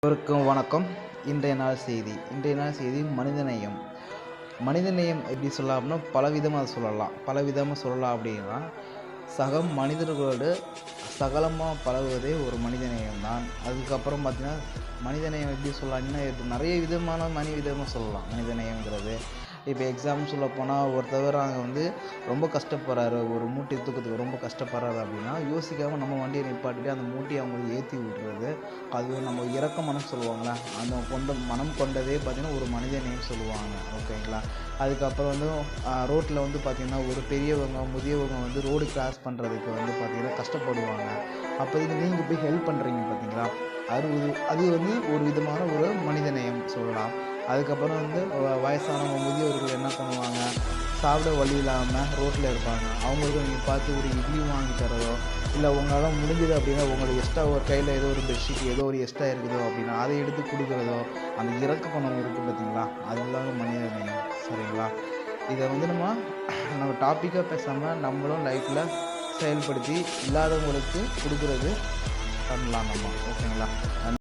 அனைவருக்கும் வணக்கம். இன்றைய நாள் செய்தி மனிதநேயம். மனிதநேயம் எப்படி சொல்லலாம் அப்படின்னா பலவிதமாக சொல்லலாம் அப்படின்னா சக மனிதர்களோடு சகலமாக பழகுவதே ஒரு மனிதநேயம் தான். அதுக்கப்புறம் பார்த்திங்கன்னா மனிதநேயம் எப்படி சொல்லலாம்னா நிறைய விதமாக சொல்லலாம் மனிதநேயங்கிறது. இப்போ எக்ஸாம்பிள் சொல்ல போனால் ஒருத்தவர் அங்கே ரொம்ப கஷ்டப்படுறாரு, ஒரு மூட்டை தூக்கத்துக்கு ரொம்ப கஷ்டப்படுறாரு அப்படின்னா யோசிக்காமல் நம்ம வண்டியை நிப்பாட்டிட்டு அந்த மூட்டையை அவங்களுக்கு ஏற்றி விட்டுறது, அது நம்ம இரக்க மனம் சொல்லுவாங்களா, அந்த மனம் கொண்டதே பார்த்திங்கன்னா ஒரு மனிதநேயம் சொல்லுவாங்க. ஓகேங்களா. அதுக்கப்புறம் ரோட்டில் பார்த்திங்கன்னா ஒரு பெரியவங்க முதியவங்க ரோடு கிராஸ் பண்ணுறதுக்கு பார்த்திங்கன்னா கஷ்டப்படுவாங்க. அப்போதைக்கு நீங்கள் போய் ஹெல்ப் பண்ணுறீங்க பார்த்தீங்களா, அது ஒரு விதமான ஒரு மனிதநேயம் சொல்லலாம். அதுக்கப்புறம் வயசானவங்க முதியோர்கள் என்ன பண்ணுவாங்க, சாப்பிட வழி இல்லாமல் ரோட்டில் இருப்பாங்க. அவங்களுக்கு நீங்கள் பார்த்து ஒரு இட்லி வாங்கி தரதோ, இல்லை உங்களால் முடிஞ்சது அப்படின்னா உங்களுக்கு எக்ஸ்ட்ரா ஒரு கையில் ஏதோ ஒரு பெட்ஷீட் ஏதோ ஒரு எக்ஸ்ட்ரா இருக்குதோ அப்படின்னா அதை எடுத்து கொடுக்குறதோ, அந்த இறக்க குணம் இருக்குது பார்த்தீங்களா, அதுதாங்க மனிதநேயம். சரிங்களா. இதை நம்ம டாப்பிக்காக பேசாமல் நம்மளும் லைஃப்பில் செயல்படுத்தி இல்லாதவங்களுக்கு கொடுக்குறது பண்ணலாம் நம்ம. ஓகேங்களா.